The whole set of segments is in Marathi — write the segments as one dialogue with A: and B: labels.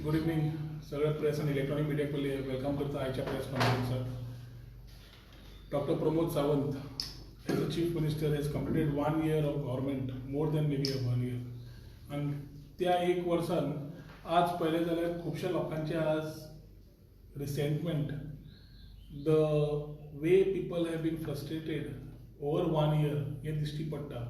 A: गुड इवनिंग सगळ्या प्रेस आणि इलेक्ट्रॉनिक मीडिया पयली वेलकम करता आयच्या प्रेस कॉन्फरन्साक. Doctor Pramod Sawant as a chief minister has completed 1 year of government, more than maybe 1 year. आणि त्या 1 वर्सान आज पळयलें जाल्यार खुबशा लोकांचे आज resentment, the way people have been frustrated over 1 year हें दिश्टी पडटा.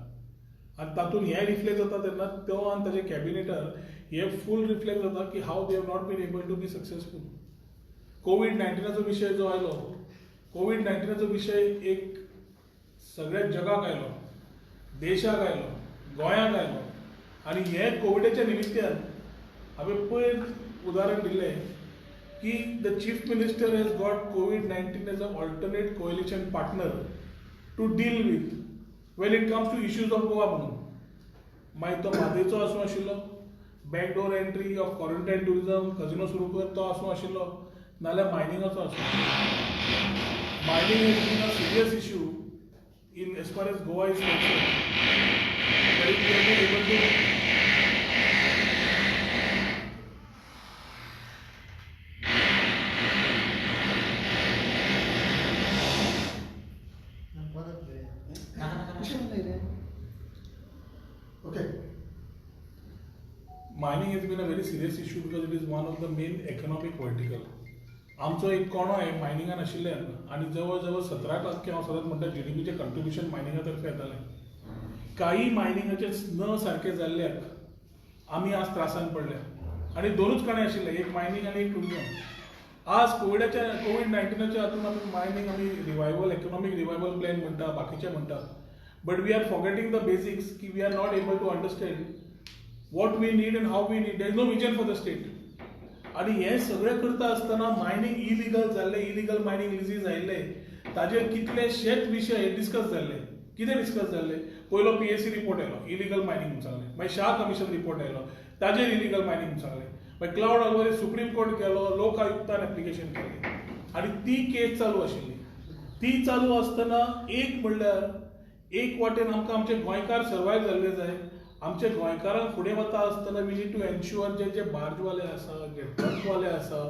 A: आणि तातूंत हें रिफ्लेक्ट जाता तेन्ना तो आनी ताजे कॅबिनेटार हे फूल रिफ्लेक्ट जाता की how they have not been able to be successful. कोविड-19 विशय जो आयलो, कोविड-19 विशय एक सगळ्या जगाक आयलो, देशाक आयलो, गोंयाक आयलो. आणि हे कोविडाच्या निमित्यान हांवें पयर उदाहरण दिल्लें की the chief minister has got कोविड-19 as a alternate coalition partner to deal with when it comes to issues of Goa म्हणून. मागीर तो म्हादेचो आसूं आशिल्लो, backdoor entry of quarantine tourism, casino सुरू कर तो आसूं आशिल्लो, नाल्यार मायनिंगाचो आसूं. Mining is been a serious issue in as far as Goa is concern.
B: Okay.
A: Mining has been a very serious issue because it is one of the main economic vertical. आमचो एक कोणो आहे मायनिंगान आशिल्ल्यान आणि जवळ जवळ 17% हांव सदांच म्हणटा GDPचें कंट्रिब्युशन मायनिंगा तर्फे येतालें. काही मायनिंगाचे न सारके जाल्ल्याक आमी आज त्रासान पडल्या. आणि दोनूच काणे आशिल्ले, एक मायनिंग आणि एक टुरिजम. आज कोविड-19 हातून आमी मायनिंग आमी रिवायवल, इकॉनॉमिक रिवायवल प्लॅन म्हणटा, बाकीचे म्हणटा. But we are forgetting the basics कि we are not able to understand what we need and how we need. There is no vision for the state. आणि हे सगळें करता आसतना मायनिंग इलिगल जाल्ले, इलिगल मायनिंग लिजीज आयिल्ले, ताजेर कितलेशेच विशय डिस्कस जाल्ले. कितें डिस्कस जाल्ले? पयलो PSC रिपोर्ट आयलो, इलिगल मायनिंग म्हणून सांगलें. मागीर शाह कमिशन रिपोर्ट आयलो, ताजेर इलिगल मायनिंग म्हणून सांगलें. मागीर क्लाउड ऑल्वरेज सुप्रीम कोर्ट गेलो, लोक आयुक्तान एप्लिकेशन केली आणि ती केस चालू आशिल्ली. ती चालू आसतना एक म्हणल्यार एक वाटेन आमकां आमचे गोंयकार सर्वायव जाल्ले जाय. आमचे गोंयकारांक फुडें वता आसतना वी नीड टू एन्श्युअर जे बार्जवाले आसा, जे ट्रकवाले आसा,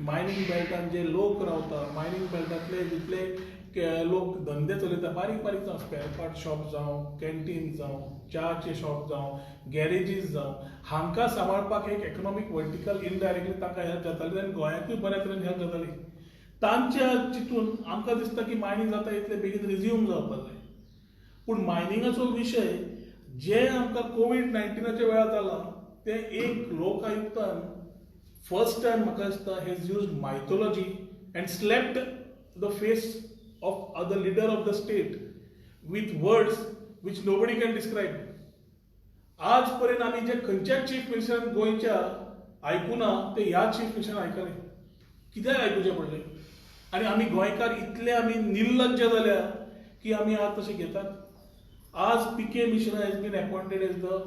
A: मायनिंग बेल्टान जे लोक रावता, मायनिंग बेल्टांतले जितले लोक धंदे चलयता, बारीक बारीक जावं, स्पेअर पार्ट शॉप जावं, कॅन्टीन जावं, च्याचे शॉप जावं, गॅरेजीस जावं, हांकां सांबाळपाक एक इकॉनॉमिक वर्टिकल इनडायरेक्टली तांकां हेल्प जाताली आनी गोंयाकूय बऱ्या तरेन हेल्प जाताली. तांच्या चिंतून आमकां दिसता की मायनिंग जाता इतले बेगीन रिज्यूम जावपाक जाय. पूण मायनिंगाचो विशय जे आमकां कोविड-19 वेळार जाला ते एक लोक आयुक्तान फर्स्ट टायम म्हाका दिसता has used mythology and slapped the face of the leader of the state with words which nobody can describe. आज पर्यंत आमी जे खंयच्याच चीफ मिनिस्टरान गोंयच्या आयकुना ते ह्या चीफ मिनिस्टरान आयकले. कित्याक आयकुचें पडलें? आनी आमी गोंयकार इतले आमी निर्लज्ज जाल्या की आमी आज तशें घेतात. आज PK Mishra has been appointed as the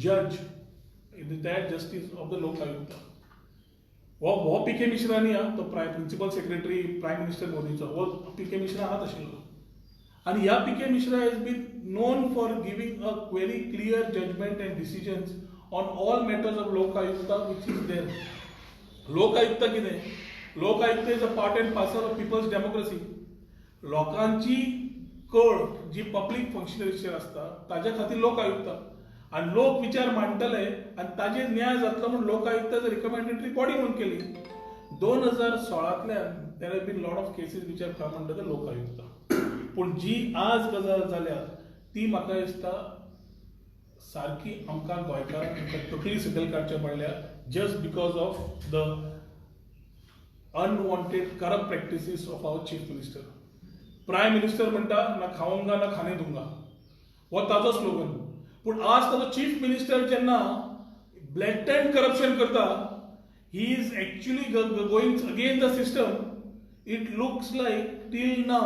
A: judge, that justice of the Lok Ayukta. वो PK Mishra न्ही हा, तो प्रिन्सिपल सेक्रेटरी प्रायम मिनिस्टर मोदीचो, वो PK Mishra हात आशिल्लो. आणि ह्या PK Mishra has been known for giving a very clear judgment and decisions on all matters of Lok Ayukta which is there. Lok Ayukta कितें? Lok Ayukta is a part and parcel of people's democracy. लोकांची कळ जी पब्लीक फंक्शनरीचेर आसता ताज्या खातीर लोक आयुक्ता. आनी लोक विचार मांडटले आनी ताजेर न्याय जातलो म्हणून लोक आयुक्ताची रिकमेंडेटरी बॉडी म्हणून केली. 2016तल्यान there have been lot of cases which have come under the Lokayukta. पूण जी आज गजाल जाल्या ती म्हाका दिसता सारकी आमकां गोंयकारांक तकली सकयल काडच्या पडल्या just because of the unwanted corrupt practices of our chief minister. Prime minister म्हणटा ना खाऊंगा ना खाणे दूंगा, हो ताचो स्लोगन. पूण आज ताचो चीफ मिनिस्टर जेन्ना ब्लॅटंट करप्शन करता, he is actually going against the system. It looks like till now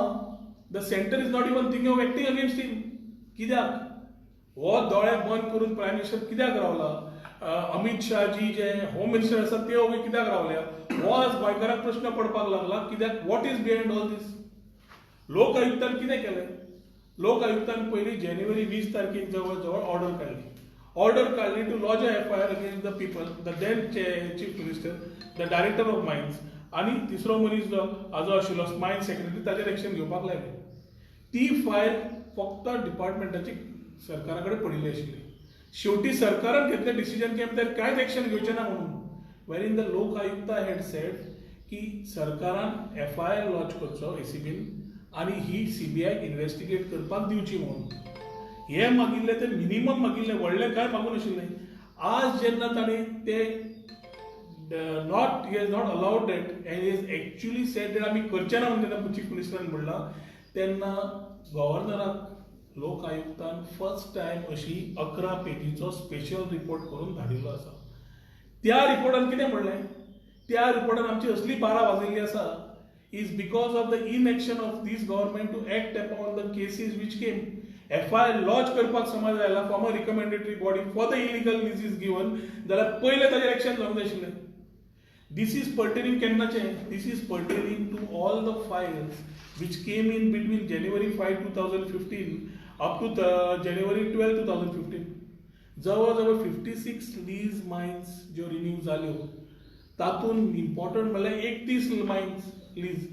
A: the centre is not even thinking of acting against him. कित्याक? हो दोळे बंद करून प्रायम मिनिस्टर कित्याक रावला? अमित शाह जी जे होम मिनिस्टर आसात ते ओगे कित्याक रावल्या? हो आज गोंयकारांक प्रश्न पडपाक लागला कित्याक? What is behind all these? लोक आयुक्तान कितें केलें? लोक आयुक्तान पयली जानेवारी 20 तारखेक जवळ जवळ ऑर्डर काडली. order काढली to lodge a FIR against the people, the then chief minister, the director of mines, आणि तिसरो मनीस जो आजो आशिल्लो मायन सेक्रेटरी ताजेर एक्शन घेवपाक लायले. ती फायल फक्त डिपार्टमेंटाची सरकारा कडेन पडिल्ली आशिल्ली. शेवटी सरकारान घेतलें डिसिजन की आमी कांयच एक्शन घेवचें ना म्हणून. वेरीन द लोक आयुक्ता हॅड सेड की सरकारान FIR लॉन्च करचो ACBन आणि ही CBI इन्व्हेस्टिगेट करपाक दिवची म्हणून. हे मागिल्ले ते मिनिमम मागिल्ले, व्हडलें काय मागून आशिल्लें. आज जेन्ना ताणी ते he has not allowed that and he has actually said that आमी करचे ना म्हणून तेन्ना चीफ मिनिस्टरान म्हणला, तेन्ना गव्हर्नराक लोक आयुक्तान फर्स्ट टायम अशी 11 पेजीचो स्पेशल रिपोर्ट करून धाडिल्लो आसा. त्या रिपोर्टान कितें म्हणलें, त्या रिपोर्टान आमची असली बारा वाजिल्ली आसा is because of the inaction of this government to act upon the cases which came. FIR lodge करपाक समज आयला from a recommendatory body for the illegal leases given, जाल्यार पयले ताजेर एक्शन जावंक जाय आशिल्लें. This is pertaining केन्नाचें? This is pertaining to all the files which came in between January 5, 2015 up to January 12, 2015. जवळ 56 लीज माइन्स ज्यो रिन्यू जाल्यो, तातून इम्पॉर्टंट म्हणल्यार 31 mines lease,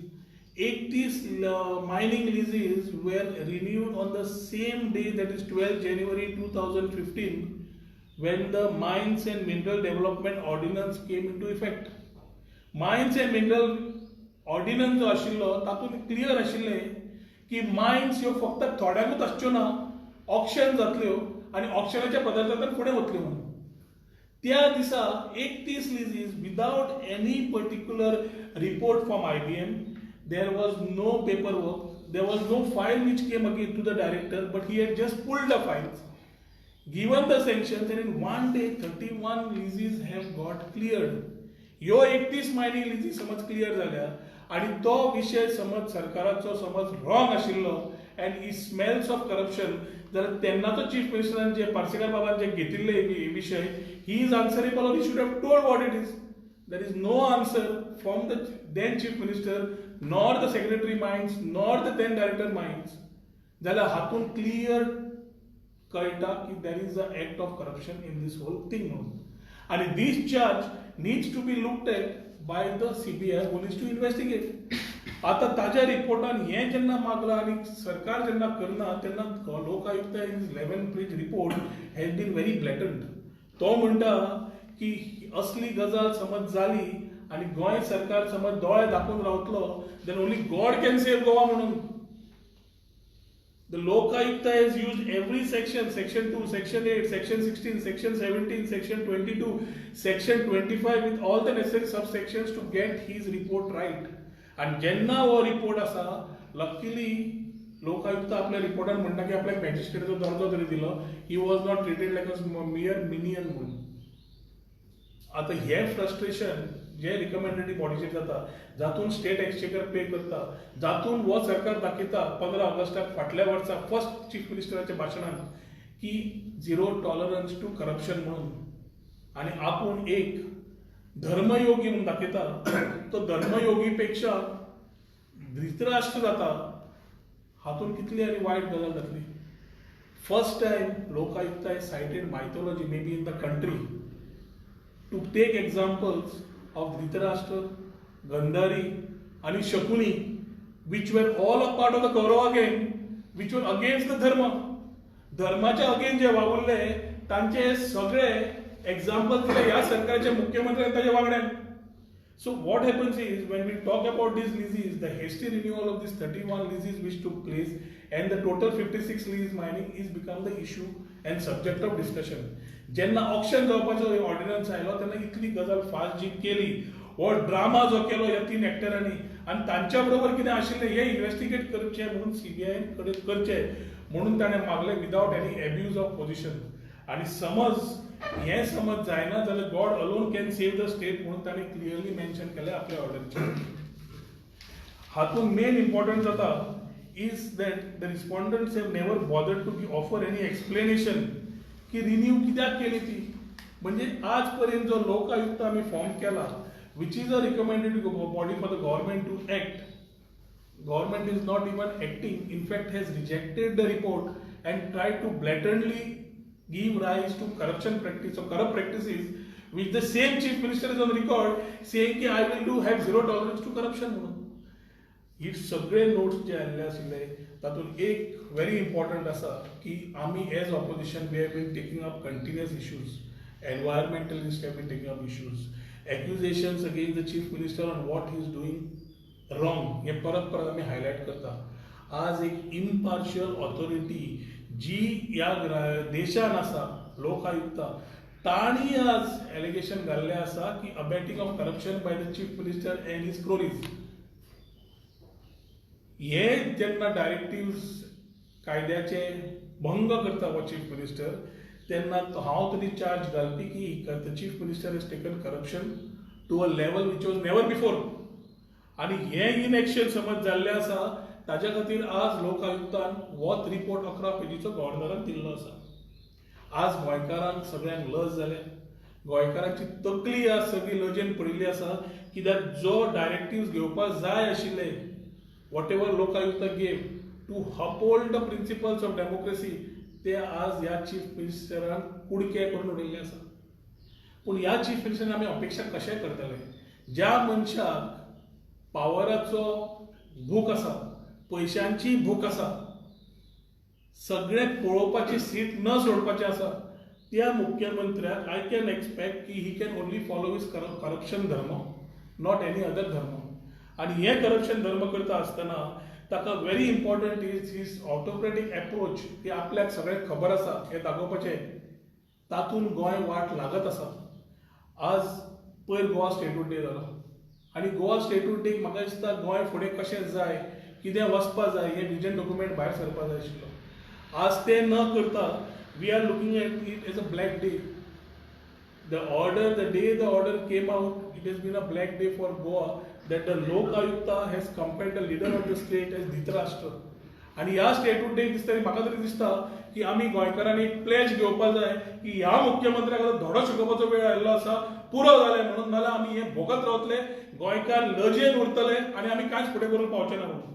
A: 31 mining leases were renewed on the same day, that is 12 January 2015, when the Mines and Mineral Development Ordinance came into effect. Mines and Mineral Ordinance जो आशिल्लो तातून क्लियर आशिल्लें की मायन्स ह्यो फक्त थोड्यांकूच आसच्यो ना, ऑक्शन जातल्यो आनी ऑक्शनाच्या पदार्थांतल्यान फुडें वतल्यो म्हणून. त्या दिसा 31 leases without any particular report from IBM. There was no paperwork, there was no file which came again to the director, but he had just pulled the files, given the sanctions, and in one day 31 leases have got cleared. ह्यो 31 मायनिंग लिजी समज क्लियर जाल्या आणि तो विषय समज सरकाराचो समज रॉंग आशिल्लो and he smells of corruption, जाल्यार तेन्नाचो चीफ मिनिस्टरान जे पार्सेकर बाबान जे घेतिल्ले विषय, he is answerable or he should have told what it is. There is no answer from the then chief minister, nor the secretary mines, nor the then director mines. जाल्यार हातून क्लियर कळटा की there is an act of corruption in this whole thing म्हणून. आणि this charge needs to be looked at by the CBI who needs to investigate. आता ताज्या रिपोर्टान हें जेन्ना मागला आणि सरकार जेन्ना करना तेन्ना लोक Ayukta in his 11-page report has been very blatant. तो म्हणटा की असली गजाल समज जाली आणि गोंय सरकार समज दोळे दाखवून रावतलो, then only God can save Goa म्हणून. The Lokayukta has used every section, section 2, section 8, section 16, section 17, section 22, section 25 with all the necessary subsections to get his report right. आणि जेन्ना हो रिपोर्ट आसा, लकीली लोक आयुक्त आपल्या रिपोर्टान म्हणटा की आपल्याक मॅजिस्ट्रेटाचो दर्जो तरी दिलो, he was not treated like a मियर minion म्हणून. आता हे फ्रस्ट्रेशन जे रिकमेंडेटरी बॉडीचेर जाता, जातून स्टेट एक्सचेकर पे करता, जातून वो सरकार दाखयता 15 ऑगस्टाक फाटल्या वर्सा फर्स्ट चीफ मिनिस्टराच्या भाशणान की झिरो टॉलरन्स टू करप्शन म्हणून, आणि आपूण एक धर्मयोगी म्हणून दाखयता. तो धर्मयोगी पेक्षा धृतराष्ट्र जाता, हातून कितली आनी वायट गजाल जातली. First time Lokayukta cited mythology may be in the country to take examples of Dhritarashtra, Gandhari and Shakuni, which were all a part of the Kaurava gang, which were against the Dharma. धर्माच्या अगेन्स्ट जे वावुरले तांचे सगळे एक्झाम्पल दिले ह्या सरकारच्या मुख्यमंत्र्यान ताच्या वांगड्यान. So what happens is, when we talk about these leases, the hasty renewal of these 31 leases which took place and the total 56 lease mining is become the issue and subject of discussion. जेन्ना ऑक्शन जावपाचो ऑर्डिनन्स आयलो तेन्ना इतली गजाल फास्ट जी केली, हो ड्रामा जो केलो ह्या 3 एक्टरांनी, आणि तांच्या बरोबर कितें आशिल्लें हे इन्व्हेस्टिगेट करचें म्हणून CBI कडेन करचें म्हणून ताणें मागलें without any abuse of position. आणि समज हें समज जायना जाल्यार God alone can save the state म्हणून ताणें क्लियरली मेन्शन केलें आपल्या ऑर्डरचेर. हातून मेन इम्पॉर्टंट जाता is that the respondents have never bothered to offer any explanation की रिन्यू कित्याक केली ती. म्हणजे आज पर्यंत जो लोक आयुक्त आम्ही फॉर्म केला, which is a recommended body for the government to act, government is not even acting, in fact has rejected the report and tried to blatantly give rise to corruption practice or corrupt practices, which the same chief minister is on record saying ki I will have zero tolerance to corruption म्हणून. ही सगळे नोट्स जे आयिल्ले आशिल्ले तातूंत एक व्हेरी इम्पॉर्टंट आसा की आमी as opposition we have been taking up continuous issues, environmentalist have been taking up issues, accusations against the chief minister on what he is doing wrong हे परत परत आमी हायलायट करता. आज एक इम्पार्शियल ऑथॉरिटी जी या देशान आसा, लोक आयुक्ता, ताणी आज एलिगेशन घाल्लें आसा की abetting of corruption by the chief minister and his cronies. हे जेन्ना डायरेक्टिव्स कायद्याचे भंग करता हो चीफ मिनिस्टर, तेन्ना हांव तरी चार्ज घालपी की the chief minister has taken corruption to a level which was never before. आनी हे इनएक्शन समज जाल्लें आसा ताज्या खातीर आज लोक आयुक्तान होच रिपोर्ट 11 पेजीचो गव्हर्नराक दिल्लो आसा. आज गोंयकारांक सगळ्यांक लज जाल्या, गोंयकारांची तकली आज सगळी लजेन पडिल्ली आसा, कित्याक जो डायरेक्टिव्स घेवपाक जाय आशिल्ले, whatever लोक आयुक्त gave to uphold the principles of democracy, ते आज ह्या चीफ मिनिस्टरान कुडके करून उडयल्ले आसा. पूण ह्या चीफ मिनिस्टरान आमी अपेक्षा कशें करतले, ज्या मनशाक पावराचो भूक आसा, पयशांची भूक आसा, सगळें पळोवपाची सीट न सोडपाचें आसा, त्या मुख्यमंत्र्याक आय कॅन एक्सपेक्ट की he can only follow his corruption dharma, not any other dharma. आणि हे करप्शन धर्म करता आसतना ताका very important is his autocratic approach, की आपल्याक सगळें खबर आसा हें दाखोवपाचें. तातूंत गोंय वाट लागत आसा. आज पयर गोवा स्टेटूड डे जालो आनी गोवा स्टेटूड डेक म्हाका दिसता गोंय फुडें कशें जाय, कितें वचपा जाय, हें विजन डॉक्युमेंट भायर सरपा जाय आशिल्लो. आज तें न करता we are looking at it as a black day. The day the order came out, it has been a black day for Goa, that the Lok Ayukta has compared the leader of the state as Dhritarashtra. आणि ह्या स्टेटूड डे दिसता म्हाका तरी दिसता की आमी गोंयकारांनी एक प्लेज घेवपाक जाय की ह्या मुख्यमंत्र्याक धडो शिकोवपाचो वेळ आयिल्लो आसा, पुरो जालें म्हणून, नाल्यार आमी हे भोगत रावतले, गोंयकार लजेन उरतले आनी आमी कांयच फुडें करून पावचे ना म्हणून.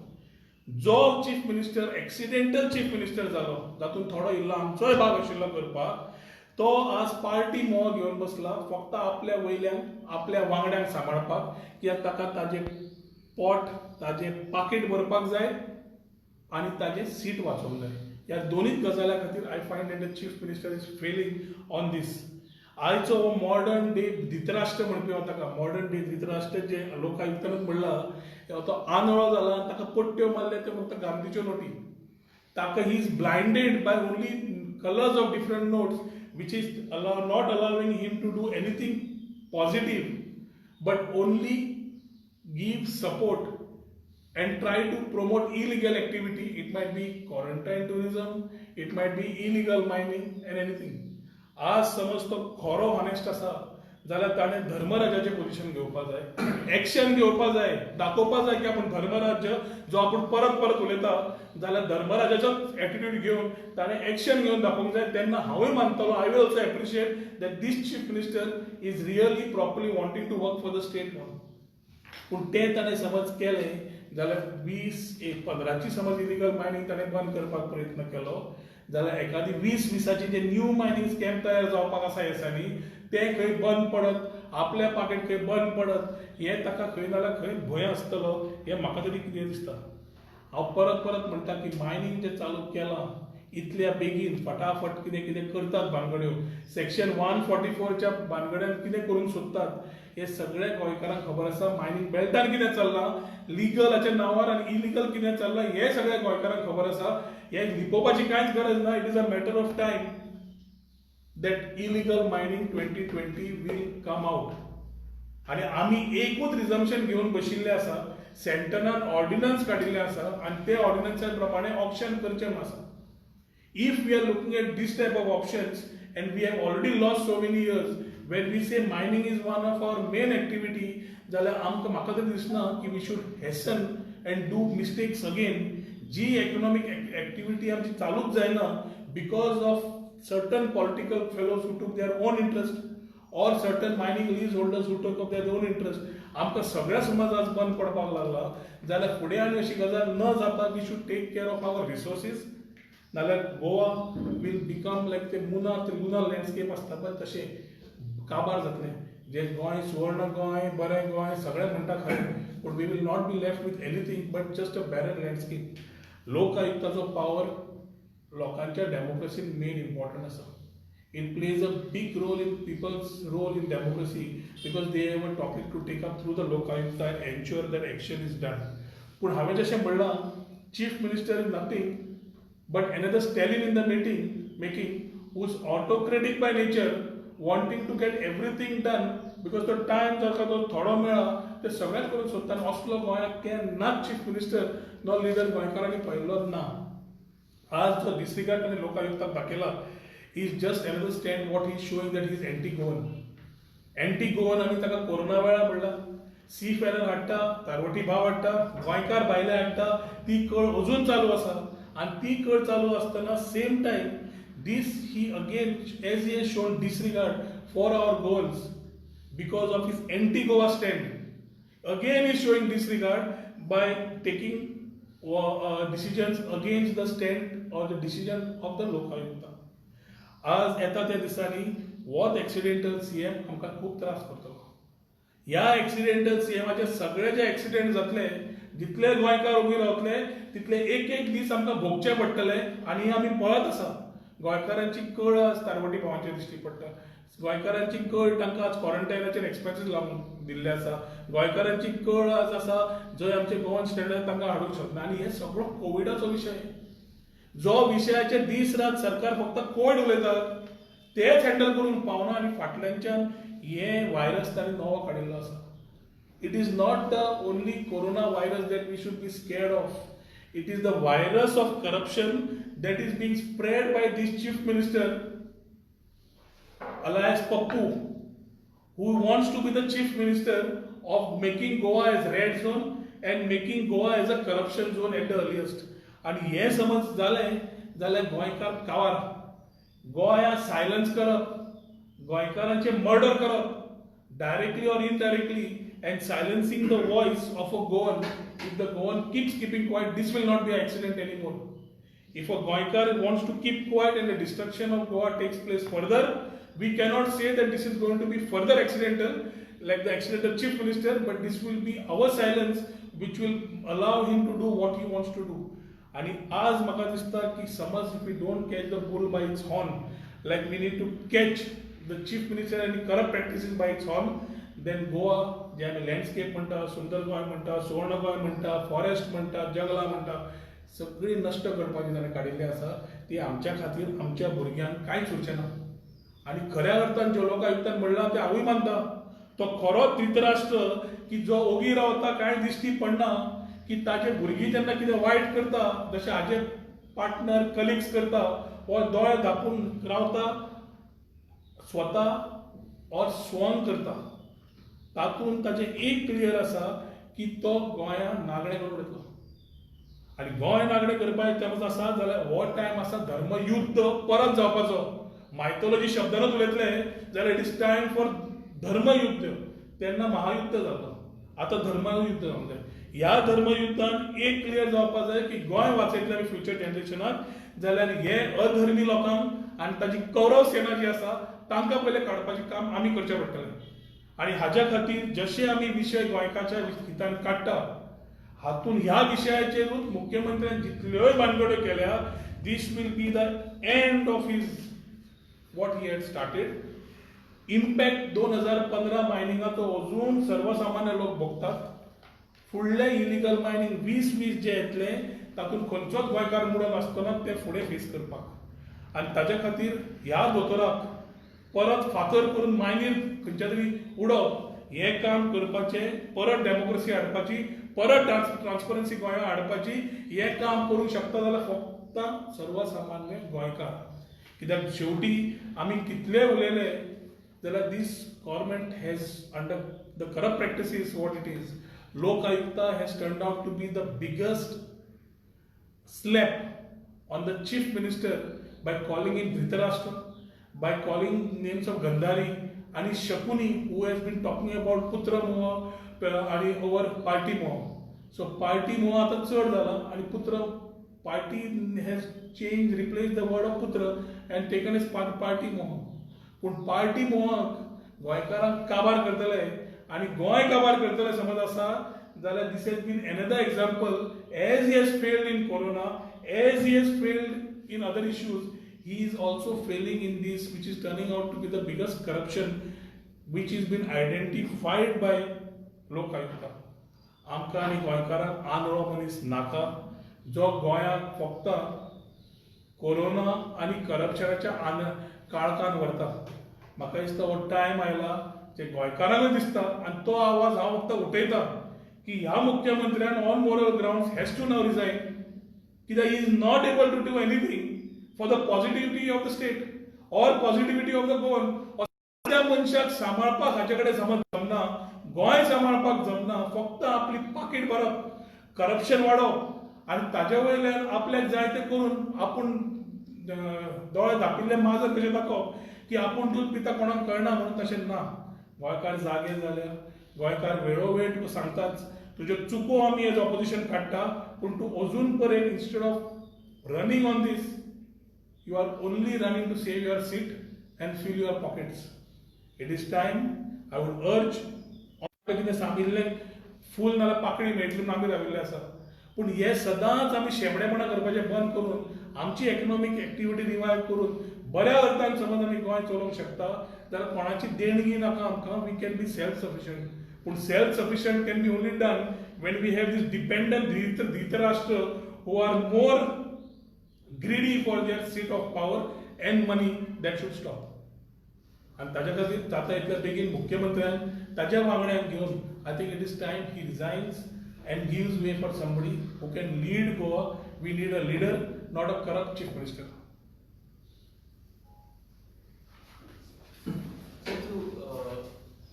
A: जो chief minister accidental chief minister जालो, जातूंत थोडो इल्लो आमचोय भाग आशिल्लो करपाक, तो आज पार्टी मोह घेवन बसला फक्त आपल्या वयल्यान आपल्या वांगड्यांक सांबाळपाक, कित्याक ताका ताजें पोट, ताजें पाकीट भरपाक जाय आनी ताजें सीट वाचोवंक जाय. ह्या दोनूच गजाल्या खातीर I find that the chief minister is failing on these. आयचो हो मॉडर्न डे धृतराष्ट्र म्हणपी हांव ताका, मॉडर्न डे धृतराष्ट्र जे लोकायुक्तानूच म्हणला, तो आंधळो जाला, ताका पट्ट्यो मारल्या ते फक्त गांधीच्यो नोटी. ताका he is blinded by only colours of different notes, which is not allowing him to do anything positive, but only give support and try to promote illegal activity. It might be quarantine tourism, it might be illegal mining and anything. आज समज तो खरो हॉनेस्ट आसा जाल्यार ताणें धर्मराजाचें पोजिशन घेवपाक जाय, एक्शन घेवपाक जाय, दाखोवपाक जाय की आपूण धर्मराज्य जो आपूण परत परत उलयता, जाल्यार धर्मराजाचो एटिट्यूड घेवन ताणें एक्शन घेवन दाखोवंक जाय. तेन्ना हांवूय मानतलो, I will also appreciate that this chief minister is really properly wanting to work for the state म्हणून. पूण तें ताणें समज केलें जाल्यार 20-15ची समज इलिगल मायनींग ताणें बंद करपाक प्रयत्न केलो, जाल्यार एखादी 20-20ची जे न्यू मायनींग स्कॅम तयार जावपाक आसा ह्या दिसांनी, ते खंय बंद पडत, आपल्या पाकेट खंय बंद पडत, हे ताका खंय नाल्यार खंय भंय आसतलो, हे म्हाका तरी कितें दिसता. हांव परत परत म्हणटा की मायनींग जें चालू केलां इतल्या बेगीन फटाफट कितें कितें करतात भानगड्यो, सेक्शन 144च्या भानगड्यान कितें करूंक सोदतात, हे सगळे गोंयकारांक खबर आसा. मायनींग बेल्टान कितें चल्लां, लिगलाच्या नांवार आनी इलिगल कितें चल्लां, हे सगळ्या गोंयकारांक खबर आसा. हे लिपोवपाची कांयच गरज ना. It is a matter of time that illegal mining 2020 will come out. आणि आमी एकूच रिझम्पशन घेवन बशिल्ले आसा, सेंटरान ऑर्डिनन्स काडिल्ले आसा आनी ते ऑर्डिनन्सा प्रमाणे ऑप्शन करचें आसा. If we are looking at this type of options and we have already lost so many years when we say mining is one of our main activity, जाल्यार आमकां म्हाका तरी दिसना की we should hasten and do mistakes again. जी इकॉनॉमिक एक्टिविटी आमची चालूच जायना because of certain political fellows who took their own interest or certain mining leaseholders who took up their own interest. आमकां सगळ्या समाज आज बंद पडपाक लागला, जाल्यार फुडें आनी अशी गजाल न जाता. We should take care of our resources, नाल्यार गोवा वील बिकम लायक ते लुनर लँडस्केप आसता पळय तशें काबार जातलें. जे गोंय सुवर्ण गोंय बरें गोंय सगळें म्हणटा खरें, पूण we will not be left with anything but just a barren landscape. लोकायुक्ताचो पावर लोकांच्या डेमोक्रेसीन मेन इम्पॉर्टंट आसा. It plays a big role in people's role in democracy because they have a topic to take up through the Lokayukta and ensure that action is done. पूण हांवें जशें म्हणलां, Chief Minister is nothing but another stallion in the making who's autocratic by nature, wanting to get everything done because तो टायम जाका तो थोडो मेळ्ळा ते सगळेंच करून सोदता. आनी असलो गोंयाक केन्नाच चीफ मिनिस्टर नो लिडर गोंयकारांनी पळयल्लोच ना. आज जो डिस्रिगार्ड ताणें लोकायुक्ताक दाखयला is just another stand what he is showing that he is anti-Goan. Anti-Goan आमी ताका कोरोना वेळा म्हणला, सी फेरर हाडटा, तारवटी भाव हाडटा, गोंयकार बायले हाडटा, ती कळ अजून चालू आसा. आनी ती कळ चालू आसतना same time this he again as he has shown disregard for our goals because of his anti-Goa stand. Again he is showing disregard by taking decisions against the stand or the decision of the Lokayukta. आज येता त्या दिसांनी वोत एक्सिडेंटल सीएम आमकां खूब त्रास करतलो. ह्या एक्सिडेंटल सीएमाचे सगळे जे एक्सिडेंट जातले, जितले गोंयकार उबे रावतले तितले एक एक दीस आमकां भोगचे पडटले. आनी आमी पळत आसा गोंयकारांची कळ आज तारवटी भावांचेर दिश्टी पडटा. गोंयकारांची कळ तांकां आज क्वॉरंटायनाचेर एक्सपेन्सीस लावन दिल्ले आसा. गोंयकारांची कळ आज आसा जंय आमचे गोवन स्टँडर्ड तांकां हाडूंक शकना. आनी हे सगळो कोविडाचो विशय. जो विशयाचे दीस रात सरकार फक्त कोविड उलयतात तेच हँडल करून पावना. आनी फाटल्यानच्यान हे व्हायरस ताणें नवो काडिल्लो आसा. It is not the only corona virus that we should be scared of. It is the virus of corruption that is being spread by this chief minister alias Pappu, who wants to be the chief minister of making Goa as red zone and making Goa as a corruption zone at the earliest. आणि हे समज जालें जाल्यार गोंयकार कावार. गोंया सायलन्स करप, गोंयकारांचे मर्डर करप directly or indirectly and silencing the voice of a Goan. If the Goan keeps keeping quiet, this will not be an accident anymore. If a Goinkar wants to keep quiet and the destruction of Goa takes place further, we cannot say that this is going to be further accidental like the accidental chief minister, but this will be our silence which will allow him to do what he wants to do. आणि आज म्हाका दिसता की समज if we don't catch the bull by its horn, like we need to catch the chief minister and corrupt practices by its horn, then Goa जे आमी लँडस्केप म्हणटा, सुंदर गोंय म्हणटा, सुवर्ण गोंय म्हणटा, फॉरेस्ट म्हणटा, जंगलां म्हणटा, सगळी नश्ट करपाची ताणें काडिल्ली आसा. ती आमच्या खातीर आमच्या भुरग्यांक कांयच उरचें ना. आनी खऱ्या अर्थान ज्यो लोकायुक्तान म्हणलां ते हांवूय मानता. तो खरो धृतराष्ट्र की जो ओगी रावता कांय दिश्टी पडना की ताचे भुरगीं जेन्ना कितें वायट करता जशें हाजे पार्टनर कलिग्स करता वो दोळे धापून रावता स्वता और स्वंग करता. तातूंत ताचें एक क्लियर आसा की तो गोंयांत नागडे करून उडयतलो. आनी गोंय नागडे करपाचें समज आसा जाल्यार हो टायम आसा धर्मयुद्ध परत जावपाचो. मायथॉलॉजी शब्दानच उलयतले जाल्यार इट इज टायम फॉर धर्मयुद्ध. तेन्ना महायुद्ध जाता, आतां धर्मयुद्ध जावंक जाय. ह्या धर्मयुद्धान एक क्लियर जावपाक जाय की गोंय वाचयतले आमी फ्युचर जनरेशनाक जाल्यार हे अधर्मी लोकांक आनी ताजी कौरव सेना जी आसा तांकां पयलें काडपाचें काम आमी करचें पडटलें. आनी हाज्या खातीर जशे आमी विशय गोंयकाच्या हितान काडटा हातून ह्या विशयाचेरूच मुख्यमंत्र्यान जितल्योय भानगड्यो केल्या, this will be the end of his what he had started. Impact 2015 मायनिंगाचो अजून सर्वसामान्य लोक भोगतात. फुडले इलिगल मायनिंग 20 जे येतले तातूंत खंयचोच गोंयकार मुडो नासतना ते फुडें फेस करपाक. आनी ताच्या खातीर ह्या दोतोराक परत फातर करून मायनीर खंयच्या तरी उडोवप हें काम करपाचें, परत डेमोक्रेसी हाडपाची, परत ट्रान्सपरन्सी गोंया हाडपाची हें काम करूंक शकता जाल्यार फक्त सर्वसामान्य गोंयकार. कित्याक शेवटी आमी कितले उलयले जाल्यार this government has under the corrupt practices what it is. Lokayukta has turned out to be the biggest slap on the chief minister by calling him Dhritarashtra, by calling names of Gandhari and Shakuni, who has been talking about Putra Moha and over Party Moha. So Party Moha आता चड जाला आणि Putra party has change replace the word of पुत्र अँड टेकन एज पार्टी मोह. पूण पार्टी मोहक गोंयकारांक काबार करतले आनी गोंय काबार करतले समज आसा जाल्यार दिस has been another example. Age he has failed in corona, age he has failed in other issues, he is also failing in this, which is turning out to be the biggest corruption which has been identified by लोक आयुक्ता. आमकां आनी गोंयकारांक आंधळो मनीस नाका जो गोंयाक फक्त कोरोना आनी करप्शनाच्या काळखान व्हरता. म्हाका दिसता हो टायम आयला जे गोंयकारांकूय दिसता आनी तो आवाज हांव फक्त उठयता की ह्या मुख्यमंत्र्यान on moral grounds has to now resign कित्याक he is not able to do anything for the positivity of the state or positivity of the goan. त्या मनशाक सांबाळपाक हाचे कडेन समज जमना, गोंय सांबाळपाक जमना, फक्त आपली पाकीट भरप, करप्शन वाडोवप आनी ताजे वयल्यान आपल्याक जाय ते करून आपूण दोळे धांपिल्ले माजर कशें दाखोवप की आपूण दूद पिता कोणाक कळना म्हणून तशें ना. गोंयकार जागे जाल्या, गोंयकार वेळोवेळ तुका सांगताच तुज्यो चुको आमी एज ऑपोजिशन काडटा, पूण तूं अजून पर्यंत instead of running on this you are only running to save your seat and fill your pockets. It is time. I would urge कितें सांगिल्लें फूल नाल्यार पाकळी मेळटली म्हणून आमी राविल्ले आसा. पूण हे सदांच आमी शेमडेपणां करपाचें बंद करून आमची इकॉनॉमीक एक्टिविटी रिवायव करून बऱ्या अर्थान समज आमी गोंय चलोवंक शकता जाल्यार कोणाची देणगी नाका आमकां. We can be self sufficient. पूण self sufficient can be only done when we have this dependent Dhritarashtra who are more greedy for their seat of power and money. That should stop. आणि ताज्या खातीर जाता इतल्या बेगीन मुख्यमंत्र्यान ताज्या वांगड्यांक घेवन I think it is time he resigns and gives way for somebody who can lead Goa. We need a leader, not a corrupt chief minister.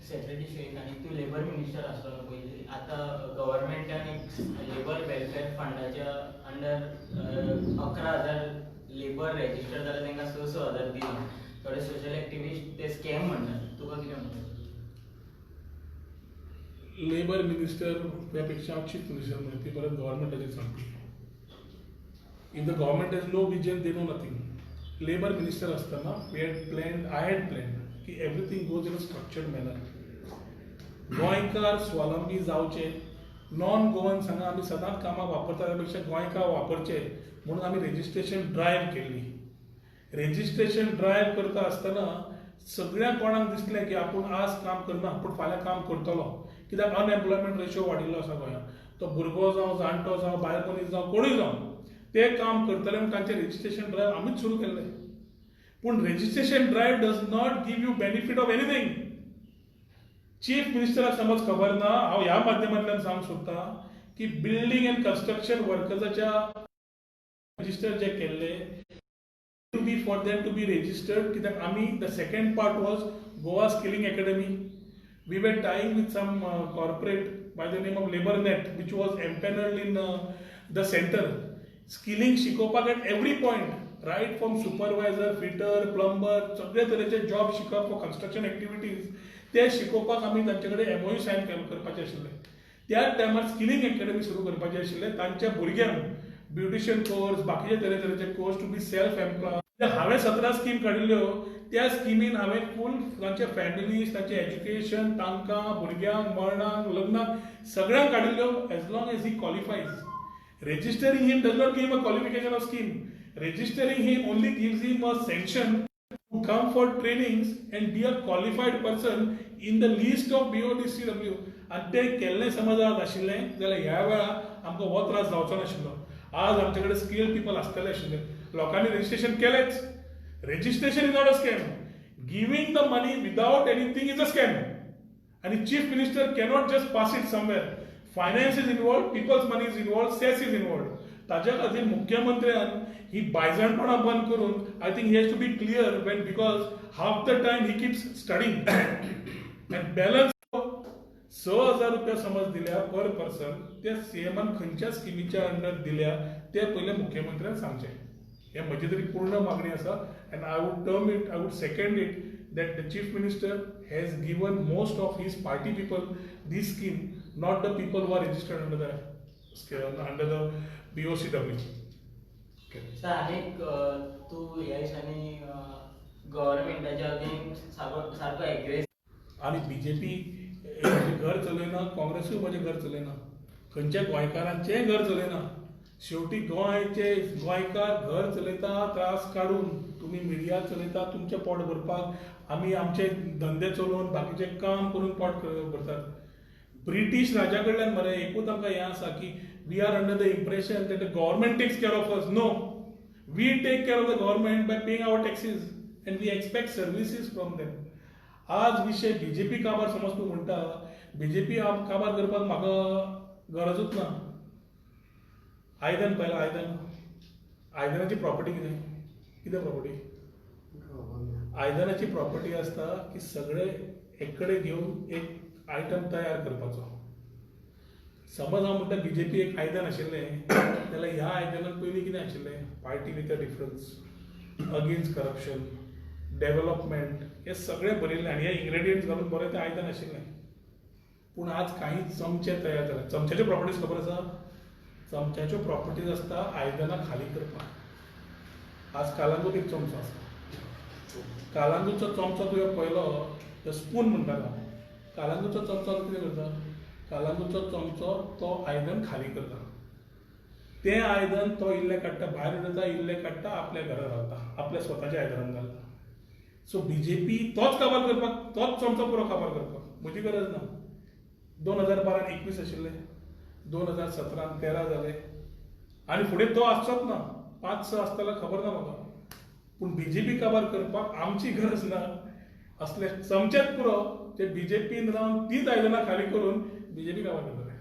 B: Secretary state आणि तू लेबर मिनिस्टर आसलो पयलीं. आतां गव्हर्मेंटान एक लेबर वेलफेअर फंडाच्या अंडर 11,000 लेबर रजिस्टर जाल्यार तांकां 6,000 दिला. थोडे सोशल एक्टिविस्ट ते स्कॅम म्हणटात. तुका कितें म्हणटा?
A: लेबर मिनिस्टर त्यापेक्षा चीफ मिनिस्टर म्हणटा ती परत गव्हर्मेंटाचेर सांगता. If the government has no vision they know nothing. Labour minister असताना आय हॅड प्लॅन की everything goes in a structured manner. गोंयकार स्वावलंबी जावचे, नॉन गोवन्सांक आमी सदांच कामाक वापरता त्यापेक्षा गोंयकार वापरचे म्हणून आमी रेजिस्ट्रेशन ड्रायव्ह केल्ली. रेजिस्ट्रेशन ड्रायव्ह करता आसतना सगळ्या कोणाक दिसलें की आपूण आज काम करना पूण फाल्यां काम करतलो. कित्याक अनएम्प्लॉयमेंट रेशो वाडिल्लो आसा गोंयांत. तो भुरगो जावं, जाणटो जावं, बायल मनीस जावं, कोणूय जावं ते काम करतले म्हणून तांचें रेजिस्ट्रेशन ड्रायव्ह आमीच सुरू केल्लें. पूण registration drive does not give you benefit of anything. Chief मिनिस्टराक समज खबर ना, हांव ह्या माध्यमांतल्यान सांगूंक सोदतां की बिल्डींग एंड कन्स्ट्रक्शन वर्कर्साच्या रजिस्टर जे केल्ले to be for them to be registered. कित्याक आमी the second part was Goa skilling academy. We were tying with some corporate by the name of LaborNet, which was empaneled in the center. Skilling शिकोवपाक at every point, right from supervisor, fitter, plumber, सगळे तरेचे जॉब शिकप फॉर कन्स्ट्रक्शन एक्टिविटीज ते शिकोवपाक आमी तांचे कडेन MOU सायन करपाचे आशिल्ले. त्या टायमार स्किलिंग अकॅडमी सुरू करपाचे आशिल्ले तांच्या भुरग्यांक ब्युटिशियन कोर्स, बाकीचे तरेतरेचे course to be self employ. हांवें 17 स्कीम काडिल्ल्यो. त्या स्किमीन हांवें फूल तांचे फॅमिलीज, तांचे एज्युकेशन, तांकां भुरग्यांक, मरणांक, लग्नाक सगळ्यांक काडिल्ल्यो as long as he qualifies. Registering him does not give him a qualification of scheme. Registering him only gives him a sanction to come for trainings and be a qualified person in the list of BODCW. आणि ते केल्लें समज आज आशिल्लें जाल्यार ह्या वेळा आमकां हो त्रास जावचो नाशिल्लो. आज आमचे कडेन स्किल्ड पीपल आसतले आशिल्ले. लोकांनी registration केलेंच. Registration is not a scam. Giving the money without anything is a scam. And the chief minister cannot just pass it somewhere. Finance is involved, people's money is involved, cess is involved. ताज्या खातीर मुख्यमंत्र्यान ही बायजाणपणां बंद करून I think he has to be clear when because half the time he keeps studying and balance 6,000 रुपया समज दिल्या पर पर्सन त्या सीएमान खंयच्या स्किमीच्या अंडर दिल्या ते पयले मुख्यमंत्र्यान सांगचें. हे म्हजी तरी पूर्ण मागणी आसा. End I would second it that the chief minister has given most of his party people this scheme, not the people who are registered under the BOCW.
B: Sir आनीक तू ह्या दिसांनी गव्हर्मेंटाच्या अगेन्स्ट सारको एग्रेसिव्ह
A: आणि बीजेपी म्हणजे घर चलयना, काँग्रेसूय म्हणजे घर चलयना, खंयच्या गोंयकारांचेंय घर चलयना. शेवटी गोंयकार घर चलयता त्रास काडून, तुमी मिडिया चलयता तुमचें पोट भरपाक, आमी आमचे धंदे चलोवन बाकीचे काम करून पोट भरतात. ब्रिटीश राजा कडल्यान मरे एकूच आमकां हें आसा की we are under the impression that the government takes care of us. No, we take care of the government by paying our taxes and we expect services from them. आज विषय बीजेपी काबार समज तूं म्हणटा, बीजेपी काबार करपाक म्हाका गरजूच ना. आयदन पळयला, आयदनाची प्रॉपर्टी कितें प्रॉपर्टी? आयदनाची प्रॉपर्टी आसता की सगळे एकडे घेवन एक आयटम तयार करपाचो. समज हांव म्हणटा बीजेपी एक आयदन आशिल्लें, जाल्यार ह्या आयदनाक पयलीं कितें आशिल्लें? Party with a difference, against corruption, development, हे सगळें बरयल्लें आनी हे इन्ग्रेडियंट्स घालून बरें तें आयदन आशिल्लें. पूण आज काही चमचे तयार जाले. चमच्याच्यो प्रॉपर्टीज खबर आसा? चमच्याच्यो प्रॉपर्टीज आसता आयदनां खाली करपाक. आज कालांगूट एक चमचो आसा. कालांगूटचो चमचो तुवें पळयलो तो स्पून म्हणटालो. कालांगूटचो चमचो कितें करता? कालांगूटचो चमचो तो आयदन खाली करता. तें आयदन तो इल्लें काडटा, भायर उडयता, इल्लें काडटा, आपल्या घरा घालता, आपल्या स्वताच्या आयदनांत घालता. सो बीजेपी तोच काबार करपाक, तोच चमचो पुरो काबार करपाक म्हजी गरज ना. 2012 21 आशिल्ले, 2017 13 जाले आनी फुडें तो आसचोच ना. 5-6 आसतलो खबर ना म्हाका. पूण बीजेपी काबार करपाक आमची गरज ना. असले चमचेच पुरो जे बीजेपीन रावन तीच आयदनां खाली करून बीजेपी काबार करतले.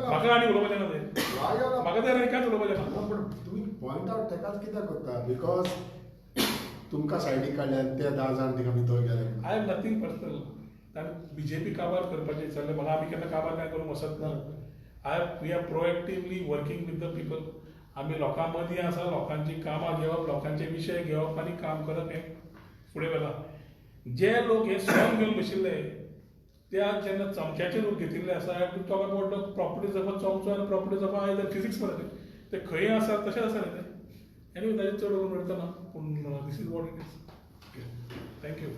A: म्हाका आनी उलोवपाचें ना तें. म्हाका तर आनी कांयच उलोवपाचें ना.
C: पण तुम्ही पॉइंट आउट तेकाच कित्याक करता? बिकॉज तुमकां सायडीक काडल्यात ते 10 जाण तिका भितर गेले.
A: I have nothing personal. BJP काबार करपाचें जाल्यार म्हाका आमी केन्ना काबार काय करूंक वचत ना. We are proactively working with the people. आमी लोकां मदीं आसा, लोकांची कामां घेवप, लोकांचे विशय घेवप आनी काम करप हें फुडें वेला. जे लोक हे सॉंग घेवन बशिल्ले ते आज जेन्ना चमच्याचे रूप घेतिल्ले आसा, I to talk about the properties of a चमचो आनी प्रॉपर्टीज ऑफ आयदन. फिजिक्स मरे ते खंय आसा तशें आसा न्ही ते. एनी ताजेर चड उलोवन उरतना. पूण this is what it is. Thank you.